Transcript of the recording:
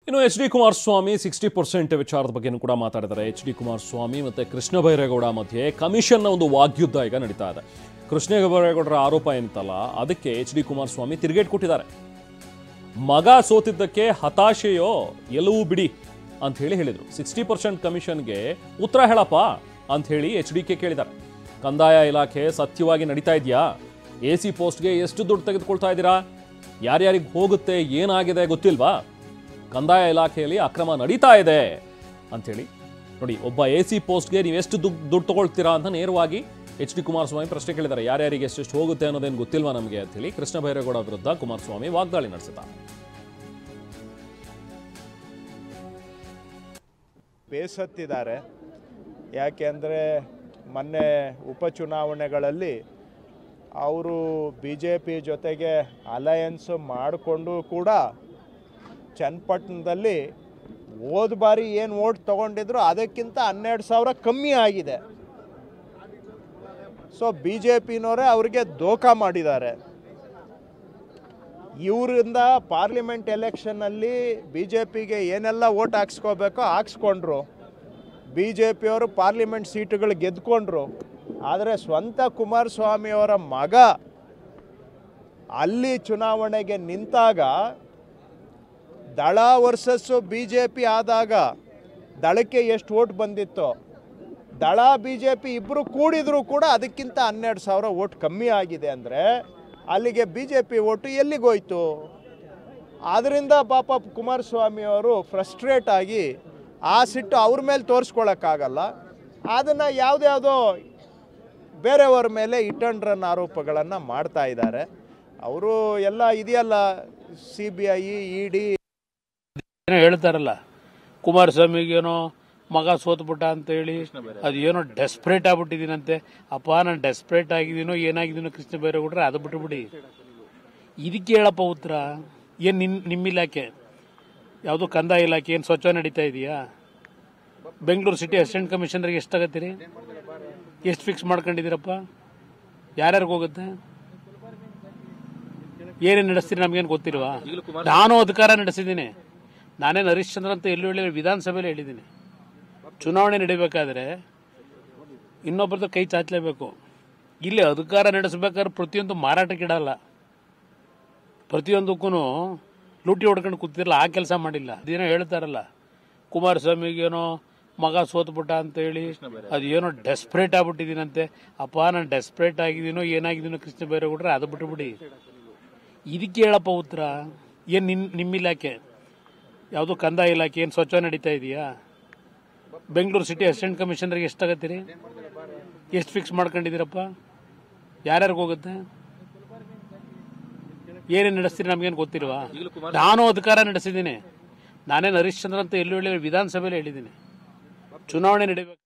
ಇನ್ನು H D Kumaraswamy 60% ವಿಚಾರದ ಬಗ್ಗೆನೂ ಕೂಡ ಮಾತಾಡಿದ್ದಾರೆ. ಎಚ್ ಡಿ ಕುಮಾರಸ್ವಾಮಿ ಮತ್ತು ಕೃಷ್ಣ ಬೈರೇಗೌಡ ಮಧ್ಯೆ ಕಮಿಷನ್ನ ಒಂದು ವಾಗ್ಯುದ್ಧ ಈಗ ನಡೀತಾ ಇದೆ. ಕೃಷ್ಣ ಬೈರೇಗೌಡರ ಆರೋಪ ಏನಿತ್ತಲ್ಲ, ಅದಕ್ಕೆ ಎಚ್ ಡಿ ಕುಮಾರಸ್ವಾಮಿ ತಿರುಗೇಟ್ ಕೊಟ್ಟಿದ್ದಾರೆ. ಮಗ ಸೋತಿದ್ದಕ್ಕೆ ಹತಾಶೆಯೋ ಎಲ್ಲವೂ ಬಿಡಿ ಅಂತ ಹೇಳಿದರು. 60% ಕಮಿಷನ್ಗೆ ಉತ್ತರ ಹೇಳಪ್ಪ ಅಂತ ಹೇಳಿ ಎಚ್ ಡಿ ಕೆ ಕೇಳಿದ್ದಾರೆ. ಕಂದಾಯ ಇಲಾಖೆ ಸತ್ಯವಾಗಿ ನಡೀತಾ ಇದೆಯಾ? AC ಪೋಸ್ಟ್ಗೆ ಎಷ್ಟು ದುಡ್ಡು ತೆಗೆದುಕೊಳ್ತಾ ಇದ್ದೀರಾ? ಯಾರ್ಯಾರಿಗೆ ಹೋಗುತ್ತೆ, ಏನಾಗಿದೆ ಗೊತ್ತಿಲ್ವಾ? ಕಂದಾಯ ಇಲಾಖೆಯಲ್ಲಿ ಅಕ್ರಮ ನಡೀತಾ ಇದೆ ಅಂಥೇಳಿ ನೋಡಿ. ಒಬ್ಬ AC ಪೋಸ್ಟ್ಗೆ ನೀವು ಎಷ್ಟು ದುಡ್ಡು ತಗೊಳ್ತೀರಾ ಅಂತ ನೇರವಾಗಿ ಎಚ್ ಡಿ ಕುಮಾರಸ್ವಾಮಿ ಪ್ರಶ್ನೆ ಕೇಳಿದ್ದಾರೆ. ಯಾರ್ಯಾರಿಗೆ ಎಷ್ಟೆಷ್ಟು ಹೋಗುತ್ತೆ ಅನ್ನೋದೇನು ಗೊತ್ತಿಲ್ವಾ ನಮಗೆ ಅಂತೇಳಿ ಕೃಷ್ಣ ಬೈರೇಗೌಡ ವಿರುದ್ಧ ಕುಮಾರಸ್ವಾಮಿ ವಾಗ್ದಾಳಿ ನಡೆಸಿದ್ದಾರೆ. ಬೇಸತ್ತಿದ್ದಾರೆ. ಯಾಕೆಂದರೆ ಮೊನ್ನೆ ಉಪಚುನಾವಣೆಗಳಲ್ಲಿ ಅವರು BJP ಜೊತೆಗೆ ಅಲಯನ್ಸ್ ಮಾಡಿಕೊಂಡು ಕೂಡ ಚನ್ನಪಟ್ಟಣದಲ್ಲಿ ಹೋದ ಬಾರಿ ಏನು ವೋಟ್ ತೊಗೊಂಡಿದ್ರು ಅದಕ್ಕಿಂತ 12,000 ಕಮ್ಮಿ ಆಗಿದೆ. ಸೊ BJPನವರೇ ಅವರಿಗೆ ದೋಖಾ ಮಾಡಿದ್ದಾರೆ. ಇವರಿಂದ ಪಾರ್ಲಿಮೆಂಟ್ ಎಲೆಕ್ಷನ್ನಲ್ಲಿ BJPಗೆ ಏನೆಲ್ಲ ವೋಟ್ ಹಾಕ್ಸ್ಕೋಬೇಕೋ ಹಾಕ್ಸ್ಕೊಂಡ್ರು. BJPಯವರು ಪಾರ್ಲಿಮೆಂಟ್ ಸೀಟುಗಳು ಗೆದ್ಕೊಂಡ್ರು. ಆದರೆ ಸ್ವಂತ ಕುಮಾರಸ್ವಾಮಿಯವರ ಮಗ ಅಲ್ಲಿ ಚುನಾವಣೆಗೆ ನಿಂತಾಗ ದಳ ವರ್ಸಸ್ಸು BJP ಆದಾಗ ದಳಕ್ಕೆ ಎಷ್ಟು ವೋಟ್ ಬಂದಿತ್ತು, ದಳ BJP ಇಬ್ಬರು ಕೂಡಿದರೂ ಕೂಡ ಅದಕ್ಕಿಂತ 12,000 ವೋಟ್ ಕಮ್ಮಿ ಆಗಿದೆ. ಅಂದರೆ ಅಲ್ಲಿಗೆ BJP ವೋಟು ಎಲ್ಲಿಗೋಯ್ತು? ಆದ್ದರಿಂದ ಪಾಪ ಕುಮಾರಸ್ವಾಮಿಯವರು ಫ್ರಸ್ಟ್ರೇಟ್ ಆಗಿ ಆ ಸಿಟ್ಟು ಅವ್ರ ಮೇಲೆ ತೋರಿಸ್ಕೊಳ್ಳೋಕ್ಕಾಗಲ್ಲ. ಅದನ್ನು ಯಾವುದ್ಯಾವುದೋ ಬೇರೆಯವ್ರ ಮೇಲೆ ಇಟ್ಟಂಡ್ರನ್ ಆರೋಪಗಳನ್ನು ಮಾಡ್ತಾ ಇದ್ದಾರೆ. ಅವರು ಎಲ್ಲ ಇದೆಯಲ್ಲ, CBI ED ಹೇಳ್ತಾರಲ್ಲ, ಕುಮಾರಸ್ವಾಮಿಗೇನೋ ಮಗ ಸೋತ್ಬಿಟ್ಟ ಅಂತ ಹೇಳಿ ಅದೇನೋ ಡೆಸ್ಪ್ರೇಟ್ ಆಗ್ಬಿಟ್ಟಿದ್ದೀನಂತೆ. ಅಪ್ಪ ನಾನು ಡೆಸ್ಪ್ರೇಟ್ ಆಗಿದ್ದೀನೋ ಏನಾಗಿದ್ದೀನೋ ಕೃಷ್ಣ ಬೈರೇಗೌಡ್ರೆ ಅದು ಬಿಟ್ಟುಬಿಡಿ. ಇದಕ್ಕೆ ಹೇಳಪ್ಪ ಉತ್ತರ. ಏನು ನಿಮ್ಮ ಇಲಾಖೆ ಯಾವುದು ಕಂದಾಯ ಇಲಾಖೆ ಏನು ಸ್ವಚ್ಛ ನಡೀತಾ ಇದೆಯಾ? ಬೆಂಗಳೂರು ಸಿಟಿ ಅಸಿಸ್ಟೆಂಟ್ ಕಮಿಷನರ್ಗೆ ಎಷ್ಟು ತಗೋತೀರಿ? ಎಷ್ಟು ಫಿಕ್ಸ್ ಮಾಡ್ಕೊಂಡಿದ್ದೀರಪ್ಪ? ಯಾರ್ಯಾರಿಗೆ ಹೋಗುತ್ತೆ? ಏನೇನು ನಡೆಸ್ತೀರಿ ನಮಗೇನು ಗೊತ್ತಿಲ್ವಾ? ನಾನು ಅಧಿಕಾರ ನಡೆಸಿದ್ದೀನಿ. ನಾನೇನು ಹರಿಶ್ಚಂದ್ರ ಅಂತ ಎಲ್ಲೂ ಹೇಳಿ ವಿಧಾನಸಭೆಯಲ್ಲಿ ಹೇಳಿದ್ದೀನಿ. ಚುನಾವಣೆ ನಡೀಬೇಕಾದ್ರೆ ಇನ್ನೊಬ್ಬರದ್ದು ಕೈ ಚಾಚಲೇಬೇಕು. ಇಲ್ಲಿ ಅಧಿಕಾರ ನಡೆಸಬೇಕಾದ್ರೆ ಪ್ರತಿಯೊಂದು ಮಾರಾಟಕ್ಕಿಡಲ್ಲ, ಪ್ರತಿಯೊಂದಕ್ಕೂ ಲೂಟಿ ಹೊಡ್ಕೊಂಡು ಕೂತಿರಲ್ಲ, ಆ ಕೆಲಸ ಮಾಡಿಲ್ಲ. ಅದೇನೋ ಹೇಳ್ತಾರಲ್ಲ, ಕುಮಾರಸ್ವಾಮಿಗೇನೋ ಮಗ ಸೋತ್ಬಿಟ್ಟ ಅಂತ ಹೇಳಿ ಅದೇನೋ ಡೆಸ್ಪ್ರೇಟ್ ಆಗ್ಬಿಟ್ಟಿದ್ದೀನಂತೆ. ಅಪ್ಪ ನಾನು ಡೆಸ್ಪ್ರೇಟ್ ಆಗಿದ್ದೀನೋ ಏನಾಗಿದ್ದೀನೋ ಕೃಷ್ಣ ಬೈರೇಗೌಡ್ರೆ ಅದು ಬಿಟ್ಟುಬಿಡಿ. ಇದಕ್ಕೆ ಹೇಳಪ್ಪ ಉತ್ತರ. ಏನು ನಿಮ್ಮ ಇಲಾಖೆ ಯಾವುದು ಕಂದಾಯ ಇಲಾಖೆ ಏನು ಸ್ವಚ್ಛ ನಡೀತಾ ಇದೆಯಾ? ಬೆಂಗಳೂರು ಸಿಟಿ ಅಸಿಸ್ಟೆಂಟ್ ಕಮಿಷನರ್ಗೆ ಎಷ್ಟು ತಗೋತೀರಿ? ಎಷ್ಟು ಫಿಕ್ಸ್ ಮಾಡ್ಕೊಂಡಿದ್ದೀರಪ್ಪ? ಯಾರ್ಯಾರಿಗೆ ಹೋಗುತ್ತೆ? ಏನೇನು ನಡೆಸ್ತೀರಿ ನಮಗೇನು ಗೊತ್ತಿಲ್ವಾ? ನಾನು ಅಧಿಕಾರ ನಡೆಸಿದ್ದೀನಿ. ನಾನೇನು ಹರಿಶ್ಚಂದ್ರ ಅಂತ ಎಲ್ಲೂ ಹೇಳಿ ವಿಧಾನಸಭೆಯಲ್ಲಿ ಹೇಳಿದ್ದೀನಿ. ಚುನಾವಣೆ ನಡೀಬೇಕು.